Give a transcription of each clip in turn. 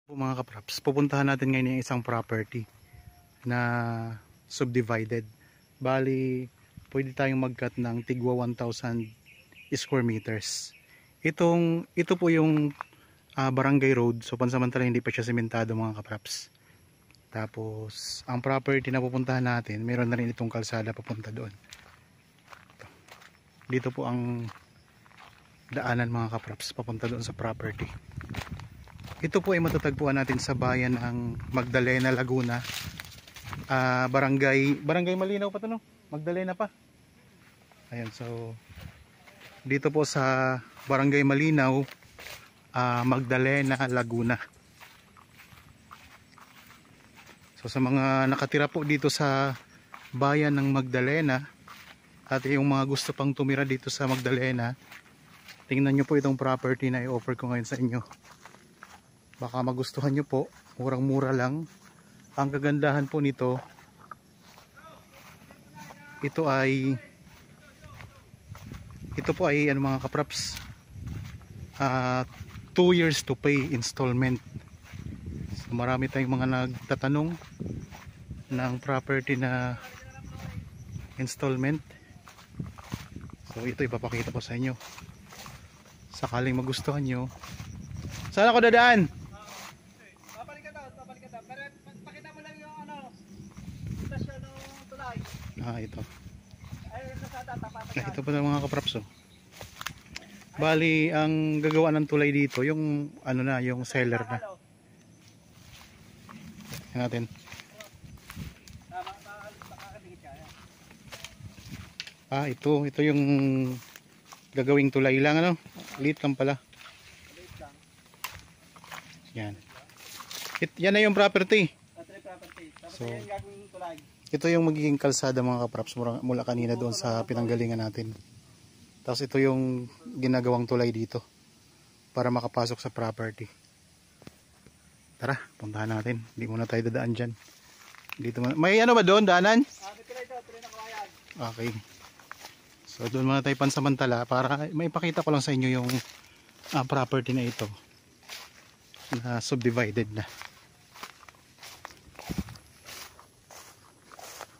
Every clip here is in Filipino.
Mga kapraps, pupuntahan natin ngayon yung isang property na subdivided. Bali, pwede tayong mag-cut ng tigwa 1,000 square meters. Ito po yung barangay road. So pansamantala hindi pa siya sementado mga kapraps. Tapos ang property na pupuntahan natin, meron na rin itong kalsada papunta doon. Dito po ang daanan mga kapraps papunta doon sa property. Ito po ay matatagpuan natin sa bayan ng Magdalena, Laguna. Barangay Malinaw pa to, no? Magdalena pa. Ayan, so dito po sa Barangay Malinaw, Magdalena, Laguna. So sa mga nakatira po dito sa bayan ng Magdalena at yung mga gusto pang tumira dito sa Magdalena, tingnan nyo po itong property na i-offer ko ngayon sa inyo. Baka magustuhan nyo po, murang-mura lang. Ang kagandahan po nito, ito po ay ano mga kapraps, 2 years to pay installment. So marami tayong mga nagtatanong ng property na installment. So ito ipapakita ko sa inyo. Sakaling magustuhan nyo. Saan ako dadaan? Papalik ka daw. Pero pakita mo lang yung stasyon ng tulay. Ito. Ay, tapat. Ito pa mga kapraps. Bali, ang gagawa ng tulay dito, yung yung seller na. Tingnan natin. Ito yung gagawing tulay lang, liit lang pala. Yan. Yan na yung property. So, ito yung magiging kalsada mga kapraps mula kanina doon sa pinanggalingan natin. Tapos ito yung ginagawang tulay dito para makapasok sa property. Tara, puntahan natin. Hindi muna tayo dadaan dyan. Dito may ano ba doon? Daanan? Okay. So doon muna tayo pansamantala para maipakita ko lang sa inyo yung property na ito na subdivided na.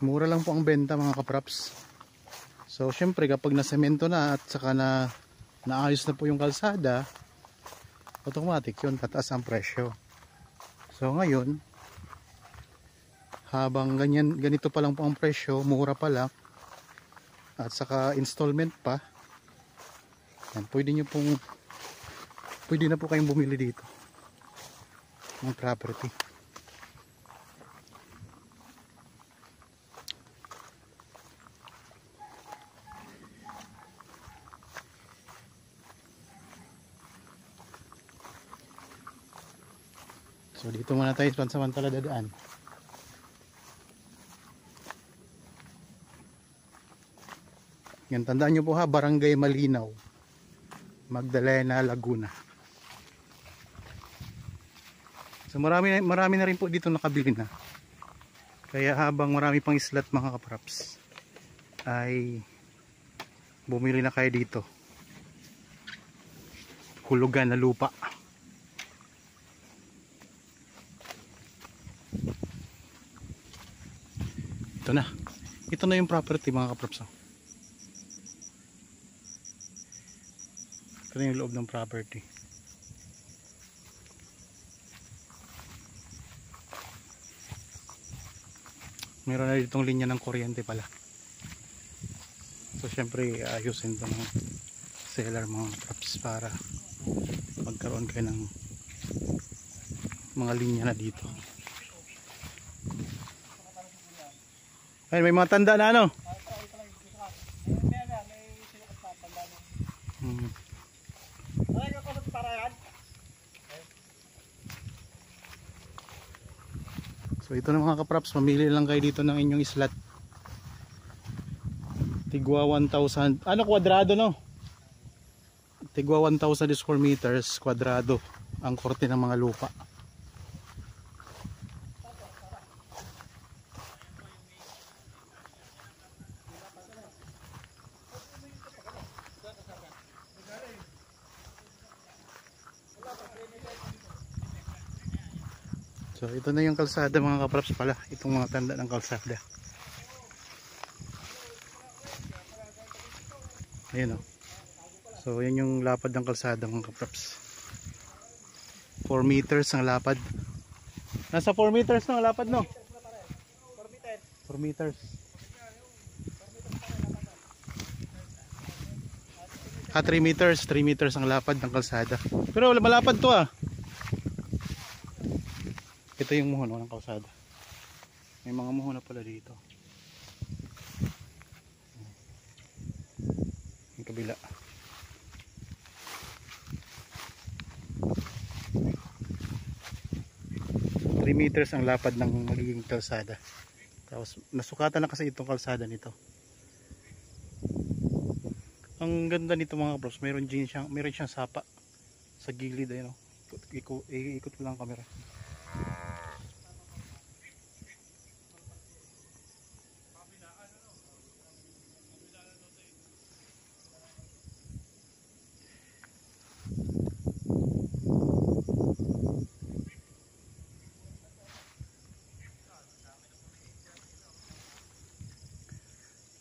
Mura lang po ang benta mga kapraps. So syempre kapag nasemento na at saka na naayos na po yung kalsada, automatic yun, tataas ang presyo. So ngayon, habang ganito pa lang po ang presyo, mura pa lang at saka installment pa, yan, pwede na po kayong bumili dito ng property. So dito muna tayo pansamantala dadaan. Yan, tandaan nyo po ha, Barangay Malinaw, Magdalena, Laguna. So marami na rin po dito nakabili na. Kaya habang marami pang islat mga kapraps, ay bumili na kayo dito. Hulugan na lupa. Ito na yung property mga kapraps. Ito na yung loob ng property. Meron na ditong linya ng kuryente pala. So syempre ayusin ito ng seller mga kapraps para magkaroon kayo ng mga linya na dito. Ay, may mga tanda na So ito na mga kapraps, mamili lang kayo dito ng inyong slot. Tigwa 1,000, kwadrado Tigwa 1,000 square meters, kwadrado ang korte ng mga lupa. So ito na yung kalsada mga kapraps pala, itong mga tanda ng kalsada. Ayan o. So yan yung lapad ng kalsada mga kapraps. 4 meters ang lapad. Nasa 4 meters na ang lapad, no? 4 meters. 3 meters. 3 meters ang lapad ng kalsada. Pero malapad to ah. Ito yung muhon ng kalsada. May mga muhon na pala dito. Yung kabila. Meters ang lapad ng magiging kalsada. Tapos nasukatan na kasi itong kalsada nito. Ang ganda nito mga bros, meron siyang sapa sa gilid ayun oh. Ikot ko lang ang camera.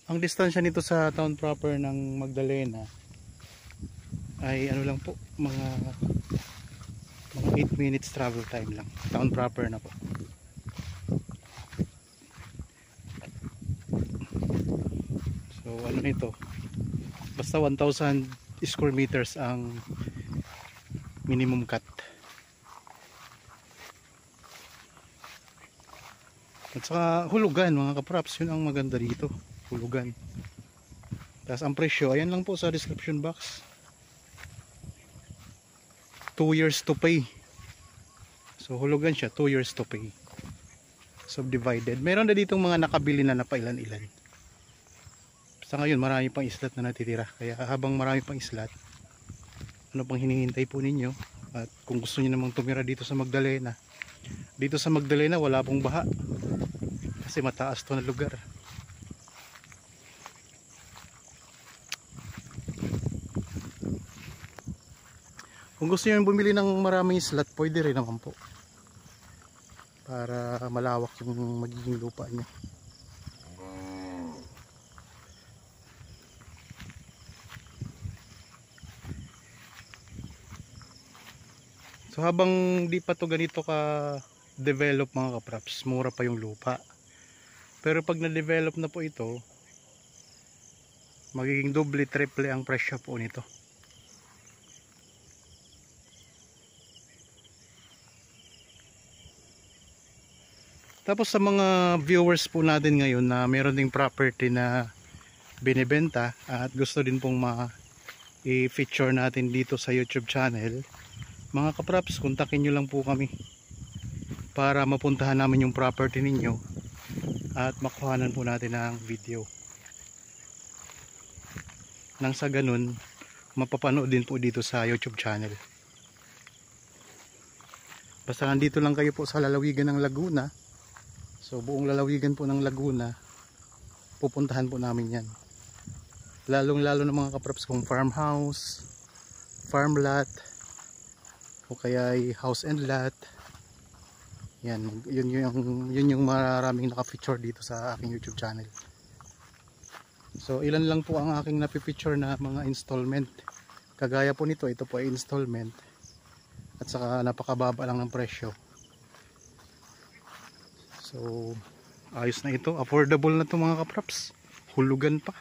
Ang distansya nito sa town proper ng Magdalena ay ano lang po, mga 8 minutes travel time lang. Town proper na po. So ano nito? Basta 1,000 square meters ang minimum cut. At saka hulugan mga kapraps, yun ang maganda dito. Hulugan. Tapos ang presyo, ayan lang po sa description box. 2 years to pay. So hulugan siya, 2 years to pay. Subdivided. Meron na ditong mga nakabili na napailan-ilan. Sa ngayon marami pang islat na natitira. Kaya habang marami pang islat, ano pang hinihintay po ninyo? At kung gusto niyo namang tumira dito sa Magdalena, dito sa Magdalena wala pong baha. Kasi mataas to na lugar. Kung gusto nyo bumili ng maraming slot, pwede rin naman po. Para malawak yung magiging lupa nyo. So habang di pa to ganito ka develop mga kapraps, mura pa yung lupa. Pero pag na-develop na po ito, magiging doble, triple ang presyo po nito. Tapos sa mga viewers po natin ngayon na meron ding property na binibenta at gusto din pong i-feature natin dito sa YouTube channel, mga kapraps, kontakin nyo lang po kami para mapuntahan namin yung property ninyo at makuhanan po natin ng video. Nang sa ganun, mapapanood din po dito sa YouTube channel. Basta nandito lang kayo po sa lalawigan ng Laguna. So buong lalawigan po ng Laguna, pupuntahan po namin yan. Lalong lalo na mga kapraps kung farmhouse, farm lot, o kaya ay house and lot. Yan, yun yung maraming naka-feature dito sa aking YouTube channel. So ilan lang po ang aking napipicture na mga installment. Kagaya po nito, ito po ay installment. At saka napakababa lang ng presyo. So ayos na ito, affordable na ito mga kapraps. Hulugan pa.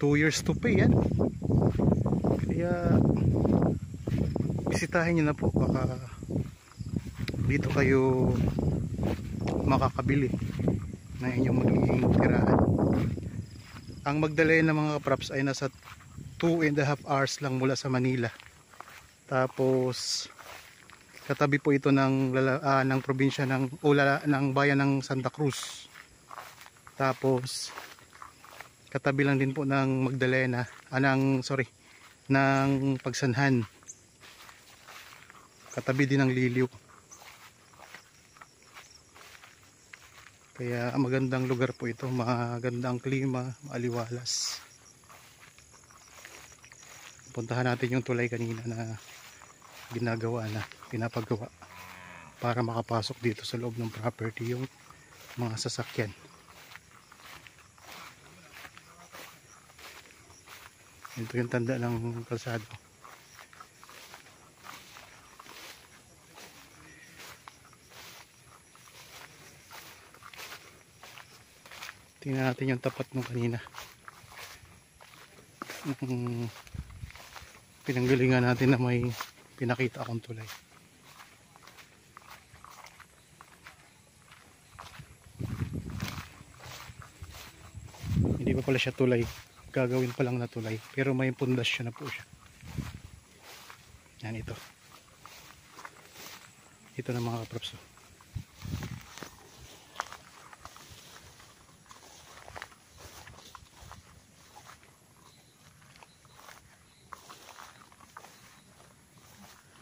2 years to pay yan. Kaya bisitahin nyo na po, baka dito kayo makakabili na inyong magiging tirahan. Ang Magdalena mga kapraps ay nasa 2.5 hours lang mula sa Manila. Tapos katabi po ito ng probinsya ng bayan ng Santa Cruz. Tapos katabi lang din po ng Magdalena, ng Pagsanhan. Katabi din ng Liliw. Kaya magandang lugar po ito, magandang klima, maaliwalas. Puntahan natin yung tulay kanina na pinapagawa. para makapasok dito sa loob ng property yung mga sasakyan. Ito yung tanda ng kalsada. Tingnan natin yung tapat nung kanina. Pinanggalingan natin na may pinakita akong tulay. Hindi pa pala siya tulay, gagawin pa lang na tulay, pero may pundasyon na po siya. Yan, ito na mga kaprops.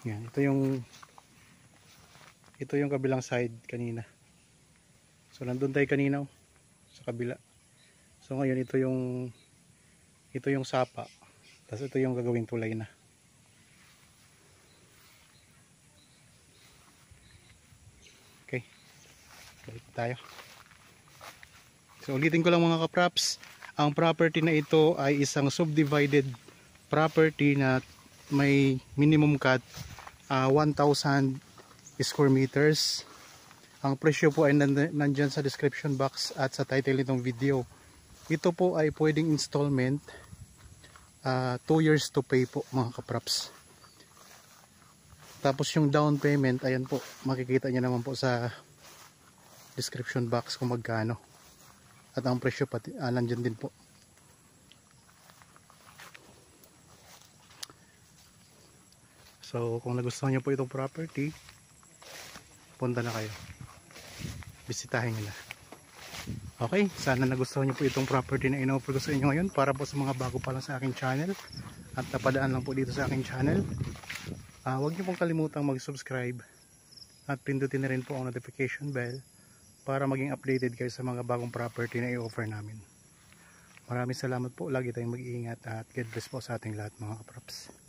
Yan, ito yung kabilang side kanina. So nandun tayo kanina sa kabila. So ngayon ito yung sapa. Tapos ito yung gagawing tulay na. Okay. Balik tayo. So ulitin ko lang mga kaprops, ang property na ito ay isang subdivided property na may minimum cut 1,000 square meters. Ang presyo po ay nandyan sa description box at sa title nitong video. Ito po ay pwedeng installment, 2 years to pay po mga kaprops. Tapos yung down payment, ayan po, makikita nyo naman po sa description box kung magkano. At ang presyo pati nandyan din po. So kung nagustuhan nyo po itong property, punta na kayo, bisitahin nyo na. Okay, sana nagustuhan nyo po itong property na in-offer ko sa inyo ngayon, para po sa mga bago pa lang sa aking channel at napadaan lang po dito sa aking channel. Huwag nyo pong kalimutang mag-subscribe at pindutin na rin po ang notification bell para maging updated kayo sa mga bagong property na i-offer namin. Maraming salamat po, lagi tayong mag-iingat at God bless po sa ating lahat mga kaprops.